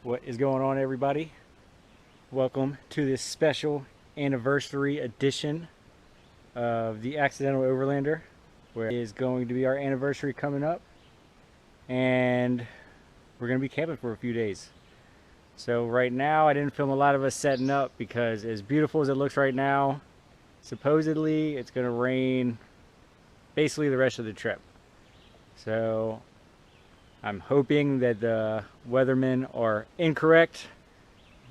What is going on, everybody? Welcome to this special anniversary edition of the Accidental Overlander, where it is going to be our anniversary coming up, and we're going to be camping for a few days. So right now I didn't film a lot of us setting up because, as beautiful as it looks right now, supposedly it's going to rain basically the rest of the trip. So I'm hoping that the weathermen are incorrect,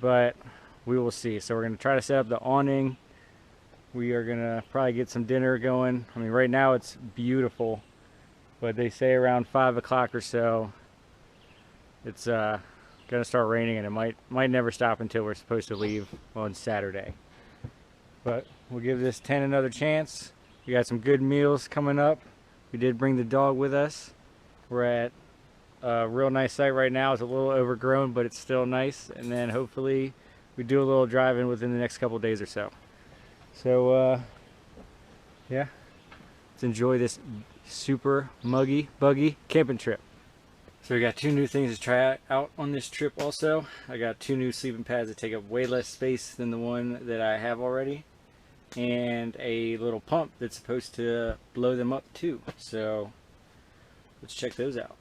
but we will see. So we're going to try to set up the awning. We are going to probably get some dinner going. I mean, right now it's beautiful, but they say around 5 o'clock or so it's going to start raining, and it might never stop until we're supposed to leave on Saturday. But we'll give this tent another chance. We got some good meals coming up. We did bring the dog with us. We're at a real nice site right now. It's a little overgrown, but it's still nice. And then hopefully we do a little driving within the next couple of days or so. So yeah, let's enjoy this super buggy camping trip. So we got two new things to try out on this trip also. I got two new sleeping pads that take up way less space than the one that I have already, and a little pump that's supposed to blow them up too. So let's check those out.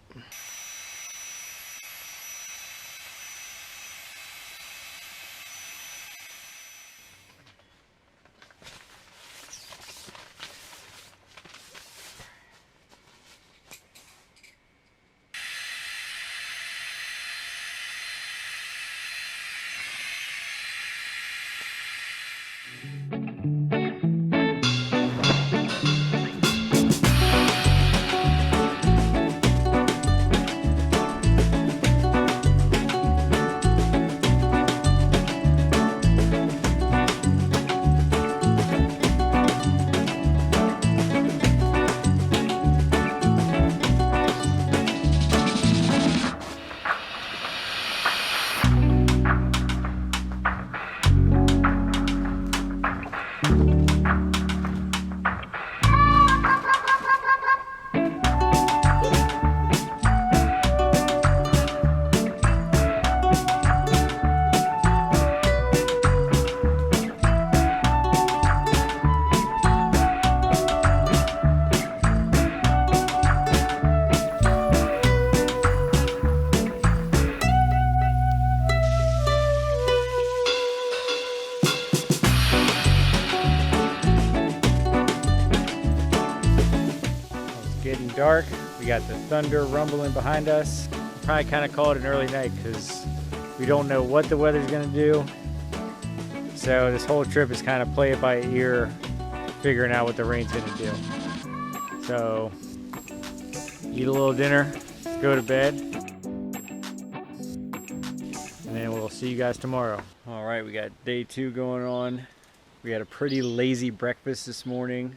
Getting dark. We got the thunder rumbling behind us. We'll probably kind of call it an early night because we don't know what the weather's going to do. So this whole trip is kind of play it by ear, figuring out what the rain's going to do. So eat a little dinner, go to bed, and then we'll see you guys tomorrow. All right, we got day 2 going on. We had a pretty lazy breakfast this morning.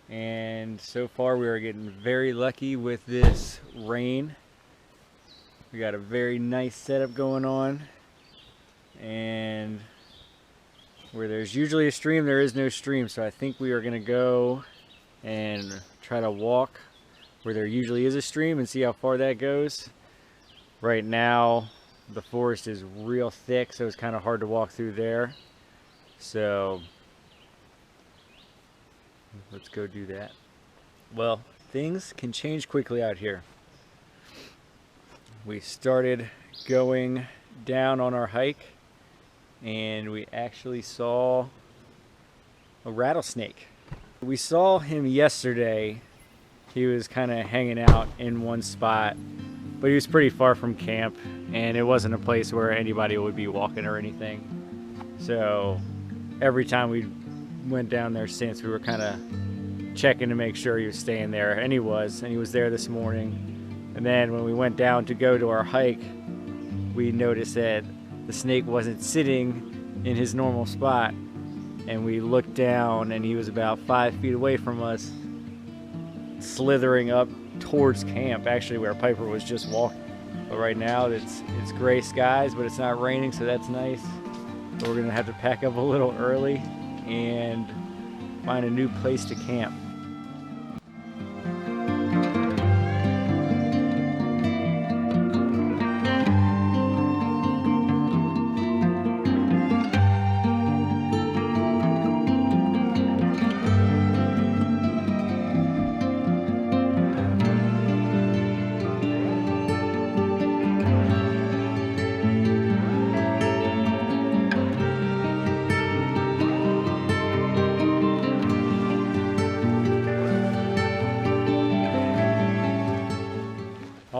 And so far we are getting very lucky with this rain. We got a very nice setup going on, and where there's usually a stream, there is no stream. So I think we are going to go and try to walk where there usually is a stream and see how far that goes. Right now the forest is real thick, so it's kind of hard to walk through there. So let's go do that. Well, things can change quickly out here. We started going down on our hike, and we actually saw a rattlesnake. We saw him yesterday. He was kind of hanging out in one spot, but he was pretty far from camp, and it wasn't a place where anybody would be walking or anything. So every time we went down there since, we were kind of checking to make sure he was staying there, and he was there this morning. And then when we went down to go to our hike, we noticed that the snake wasn't sitting in his normal spot, and we looked down and he was about 5 feet away from us, slithering up towards camp, actually where Piper was just walking. But right now it's gray skies, but it's not raining, so that's nice. So we're gonna have to pack up a little early and find a new place to camp.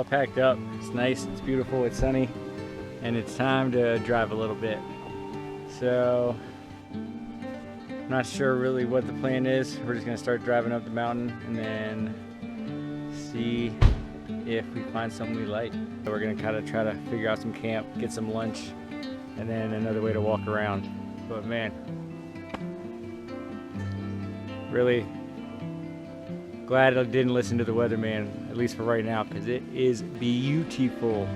packed up. It's nice, it's beautiful, it's sunny, and it's time to drive a little bit. So I'm not sure really what the plan is. We're just gonna start driving up the mountain and then see if we find something we like. So we're gonna kind of try to figure out some camp, get some lunch, and then another way to walk around. But man, really glad I didn't listen to the weatherman, at least for right now, because it is beautiful.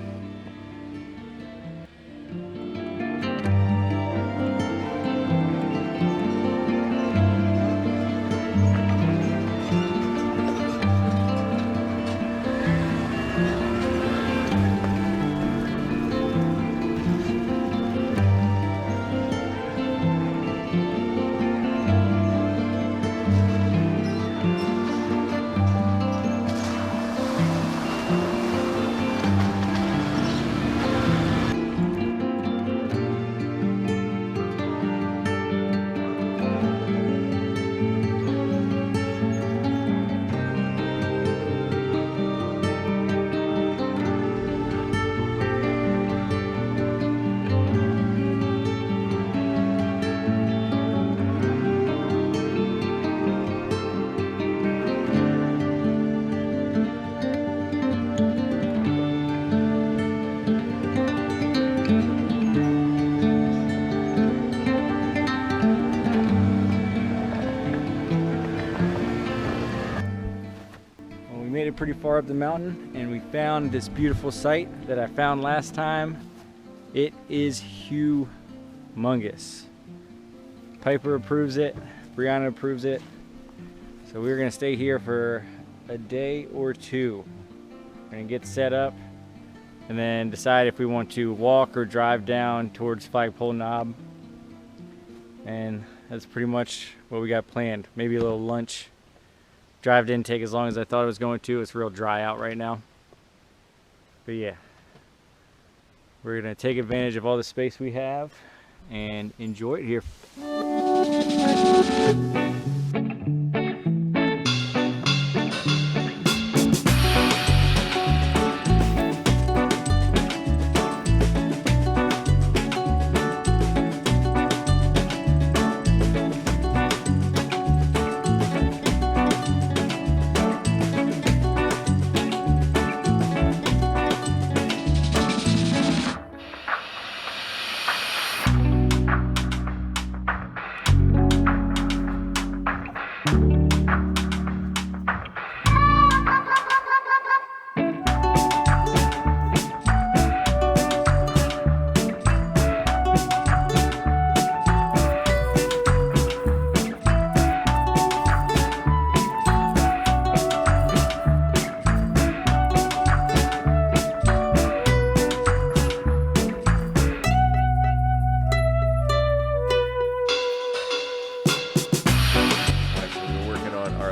Made it pretty far up the mountain and we found this beautiful site that I found last time. It is humongous. Piper approves it, Brianna approves it. So we're gonna stay here for a day or two. We're gonna get set up and then decide if we want to walk or drive down towards Flagpole Knob. And that's pretty much what we got planned. Maybe a little lunch. Drive didn't take as long as I thought it was going to. It's real dry out right now. But yeah, we're gonna take advantage of all the space we have and enjoy it here.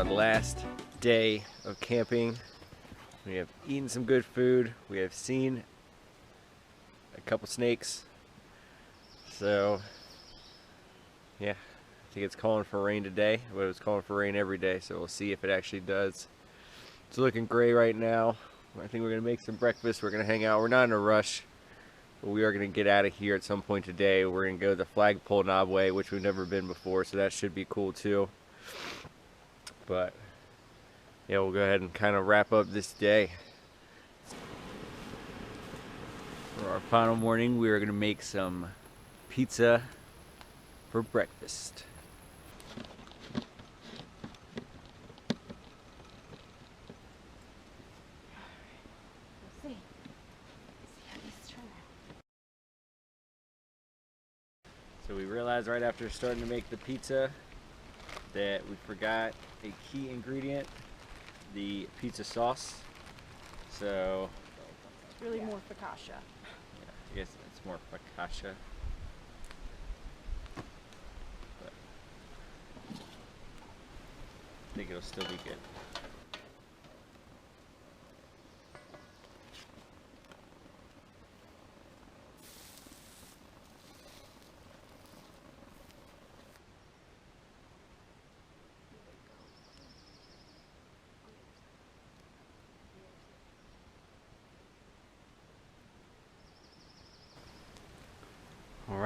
Last day of camping. We have eaten some good food. We have seen a couple snakes. So yeah, I think it's calling for rain today, but it was calling for rain every day, so we'll see if it actually does. It's looking gray right now. I think we're gonna make some breakfast. We're gonna hang out. We're not in a rush, but we are gonna get out of here at some point today. We're gonna go the Flagpole Knob way, which we've never been before, so that should be cool too. But yeah, we'll go ahead and kind of wrap up this day. For our final morning, we are going to make some pizza for breakfast. We'll see. See how these turn out. So we realized right after starting to make the pizza that we forgot a key ingredient, the pizza sauce. So It's really more focaccia. yeah, I guess it's more focaccia. But I think it'll still be good.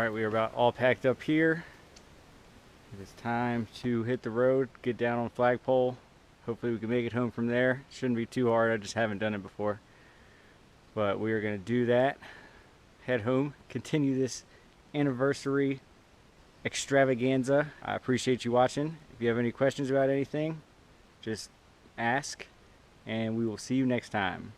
Alright, we are about all packed up here. It is time to hit the road, get down on flagpole. Hopefully we can make it home from there. Shouldn't be too hard, I just haven't done it before. But we are going to do that, head home, continue this anniversary extravaganza. I appreciate you watching. If you have any questions about anything, just ask, and we will see you next time.